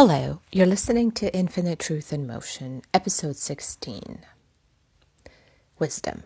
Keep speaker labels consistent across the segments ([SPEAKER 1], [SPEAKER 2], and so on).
[SPEAKER 1] Hello, you're listening to Infinite Truth in Motion, episode 16, Wisdom.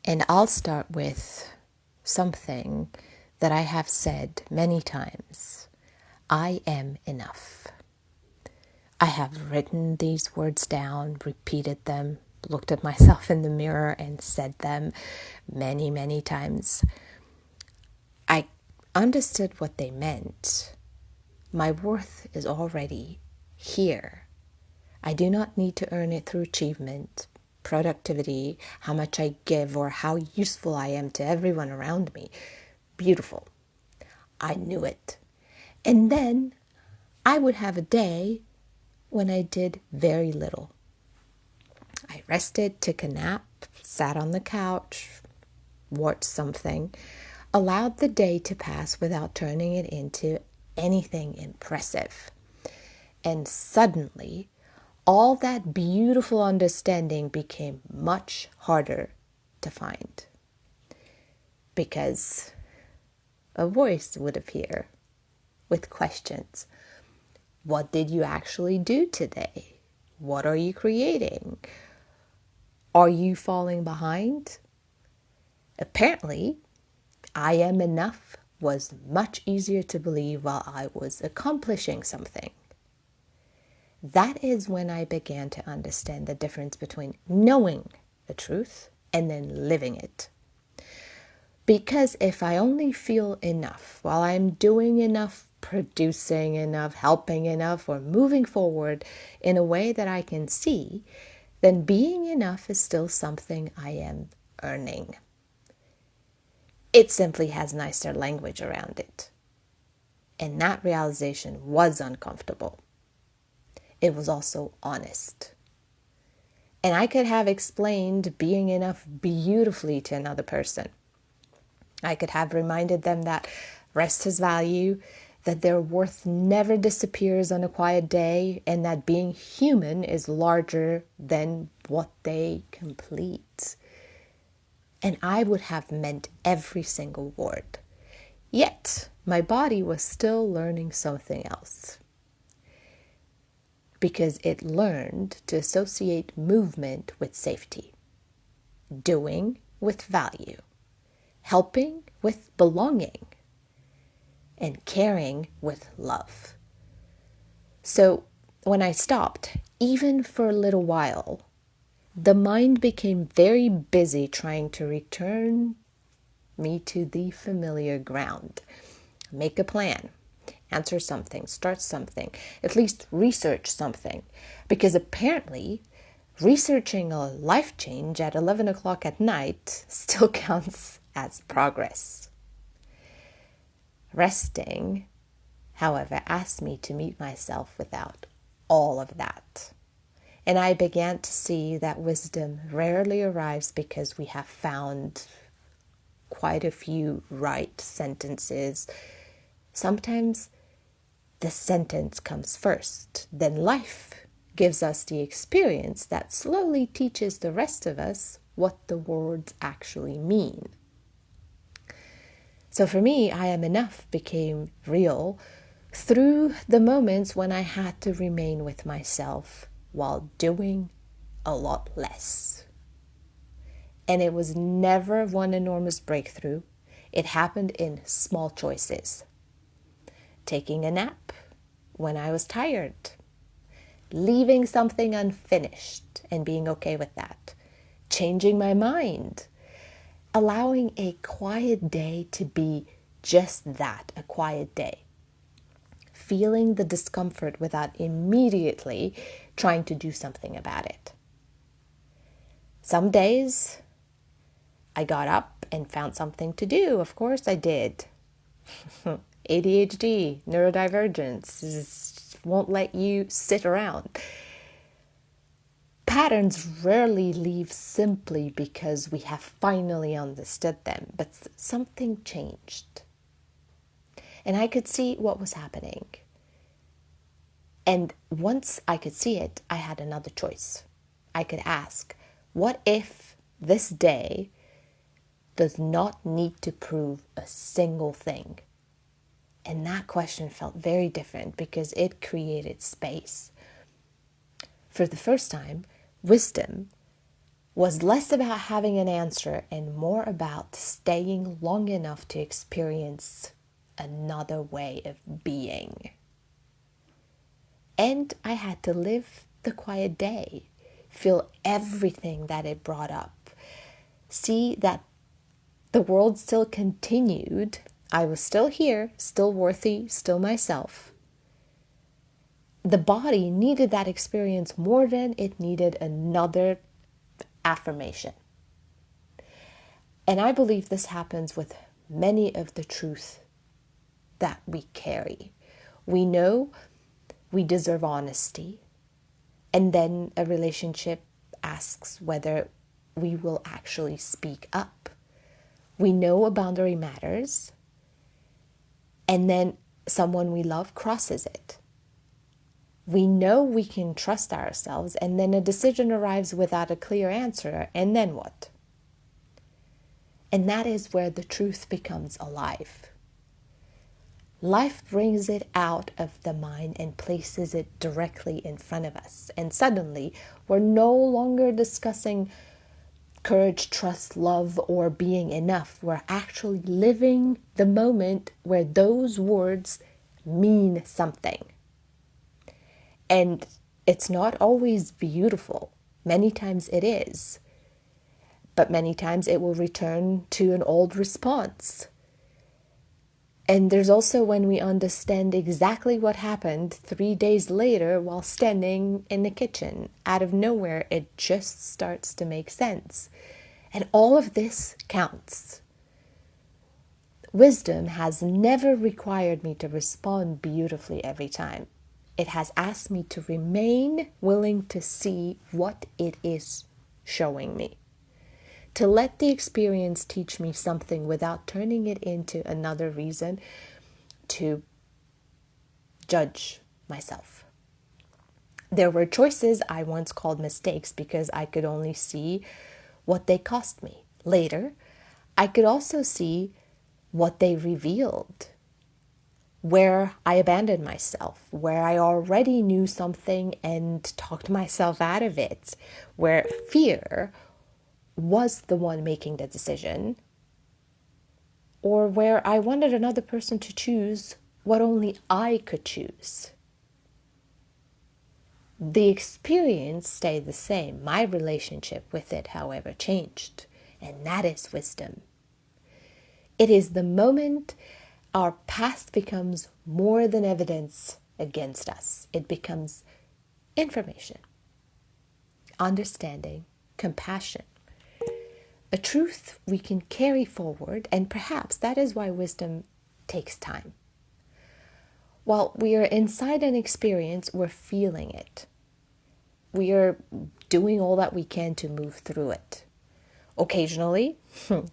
[SPEAKER 1] And I'll start with something that I have said many times. I am enough. I have written these words down, repeated them, looked at myself in the mirror and said them many, many times. I understood what they meant. My worth is already here. I do not need to earn it through achievement, productivity, how much I give, or how useful I am to everyone around me. Beautiful. I knew it. And then I would have a day when I did very little. I rested, took a nap, sat on the couch, watched something, allowed the day to pass without turning it into anything impressive. And suddenly, all that beautiful understanding became much harder to find. Because a voice would appear with questions. What did you actually do today? What are you creating? Are you falling behind? Apparently, I am enough was much easier to believe while I was accomplishing something. That is when I began to understand the difference between knowing the truth and then living it. Because if I only feel enough while I'm doing enough, producing enough, helping enough, or moving forward in a way that I can see, then being enough is still something I am earning. It simply has nicer language around it. And that realization was uncomfortable. It was also honest. And I could have explained being enough beautifully to another person. I could have reminded them that rest has value, that their worth never disappears on a quiet day, and that being human is larger than what they complete. And I would have meant every single word. Yet, my body was still learning something else. Because it learned to associate movement with safety, doing with value, helping with belonging, and caring with love. So when I stopped, even for a little while, the mind became very busy trying to return me to the familiar ground. Make a plan, answer something, start something, at least research something. Because apparently, researching a life change at 11 o'clock at night still counts as progress. Resting, however, asked me to meet myself without all of that. And I began to see that wisdom rarely arrives because we have found quite a few right sentences. Sometimes the sentence comes first, then life gives us the experience that slowly teaches the rest of us what the words actually mean. So for me, I am enough became real through the moments when I had to remain with myself while doing a lot less. And it was never one enormous breakthrough. It happened in small choices. Taking a nap when I was tired. Leaving something unfinished and being okay with that. Changing my mind. Allowing a quiet day to be just that, a quiet day. Feeling the discomfort without immediately trying to do something about it. Some days I got up and found something to do. Of course I did. ADHD, neurodivergence, won't let you sit around. Patterns rarely leave simply because we have finally understood them, but something changed. And I could see what was happening. And once I could see it, I had another choice. I could ask, what if this day does not need to prove a single thing? And that question felt very different because it created space. For the first time, wisdom was less about having an answer and more about staying long enough to experience another way of being. And I had to live the quiet day, feel everything that it brought up, see that the world still continued. I was still here, still worthy, still myself. The body needed that experience more than it needed another affirmation. And I believe this happens with many of the truth that we carry. We know we deserve honesty, and then a relationship asks whether we will actually speak up. We know a boundary matters, and then someone we love crosses it. We know we can trust ourselves, and then a decision arrives without a clear answer, and then what? And that is where the truth becomes alive. Life brings it out of the mind and places it directly in front of us. And suddenly, we're no longer discussing courage, trust, love, or being enough. We're actually living the moment where those words mean something. And it's not always beautiful. Many times it is. But many times it will return to an old response. And there's also when we understand exactly what happened 3 days later while standing in the kitchen. Out of nowhere, it just starts to make sense. And all of this counts. Wisdom has never required me to respond beautifully every time. It has asked me to remain willing to see what it is showing me. To let the experience teach me something without turning it into another reason to judge myself. There were choices I once called mistakes because I could only see what they cost me. Later, I could also see what they revealed, where I abandoned myself, where I already knew something and talked myself out of it, where fear was the one making the decision, or where I wanted another person to choose what only I could choose. The experience stayed the same. My relationship with it, however, changed. And that is wisdom. It is the moment our past becomes more than evidence against us. It becomes information, understanding, compassion. A truth we can carry forward, and perhaps that is why wisdom takes time. While we are inside an experience, we're feeling it. We are doing all that we can to move through it. Occasionally,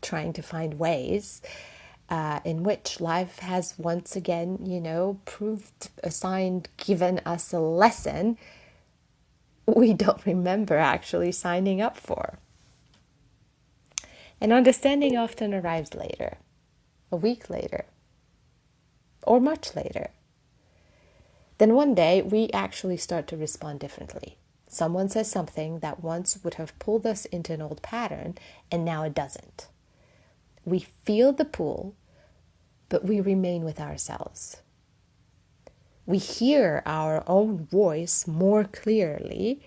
[SPEAKER 1] trying to find ways in which life has once again, given us a lesson we don't remember actually signing up for. And understanding often arrives later, a week later, or much later. Then one day, we actually start to respond differently. Someone says something that once would have pulled us into an old pattern, and now it doesn't. We feel the pull, but we remain with ourselves. We hear our own voice more clearly,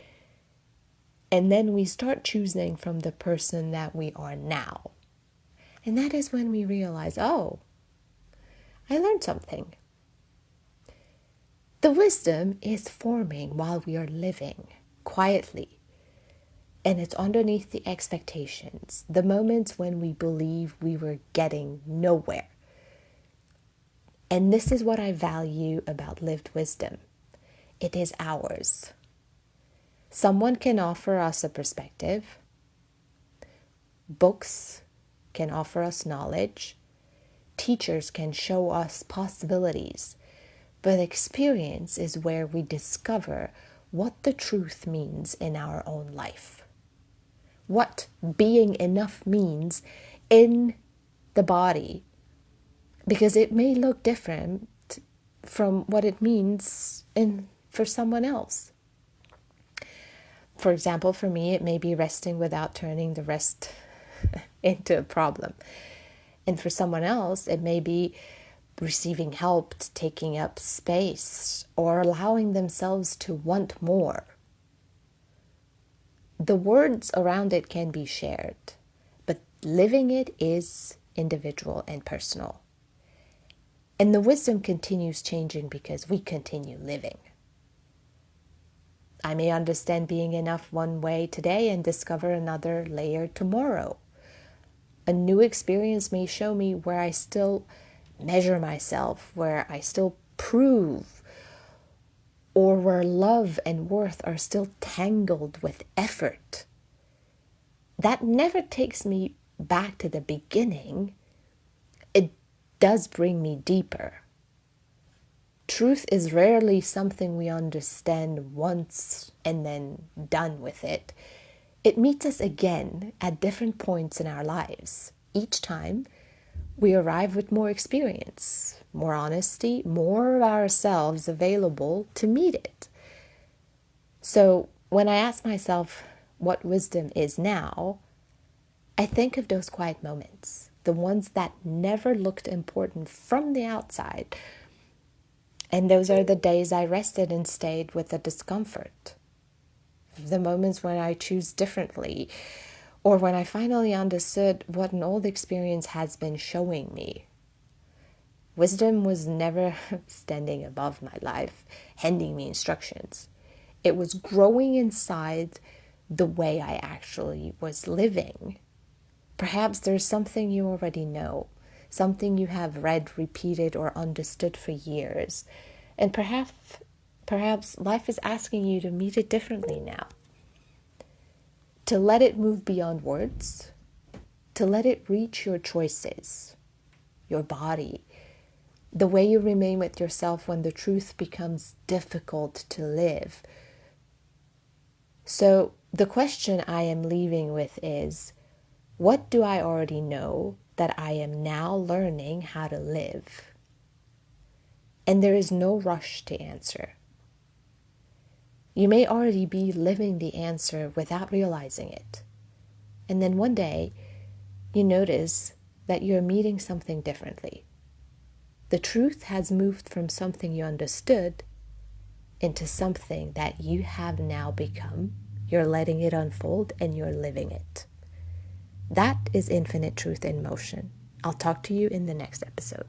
[SPEAKER 1] and then we start choosing from the person that we are now. And that is when we realize, oh, I learned something. The wisdom is forming while we are living quietly. And it's underneath the expectations, the moments when we believe we were getting nowhere. And this is what I value about lived wisdom. It is ours. Someone can offer us a perspective. Books can offer us knowledge. Teachers can show us possibilities. But experience is where we discover what the truth means in our own life. What being enough means in the body. Because it may look different from what it means for someone else. For example, for me, it may be resting without turning the rest into a problem. And for someone else, it may be receiving help, taking up space, or allowing themselves to want more. The words around it can be shared, but living it is individual and personal. And the wisdom continues changing because we continue living. I may understand being enough one way today and discover another layer tomorrow. A new experience may show me where I still measure myself, where I still prove, or where love and worth are still tangled with effort. That never takes me back to the beginning. It does bring me deeper. Truth is rarely something we understand once and then done with it. It meets us again at different points in our lives. Each time, we arrive with more experience, more honesty, more of ourselves available to meet it. So when I ask myself what wisdom is now, I think of those quiet moments, the ones that never looked important from the outside. And those are the days I rested and stayed with the discomfort. The moments when I choose differently, or when I finally understood what an old experience has been showing me. Wisdom was never standing above my life, handing me instructions. It was growing inside the way I actually was living. Perhaps there's something you already know, something you have read, repeated, or understood for years. And perhaps life is asking you to meet it differently now. To let it move beyond words, to let it reach your choices, your body, the way you remain with yourself when the truth becomes difficult to live. So the question I am leaving with is, what do I already know that I am now learning how to live? And there is no rush to answer. You may already be living the answer without realizing it. And then one day, you notice that you're meeting something differently. The truth has moved from something you understood into something that you have now become. You're letting it unfold and you're living it. That is infinite truth in motion. I'll talk to you in the next episode.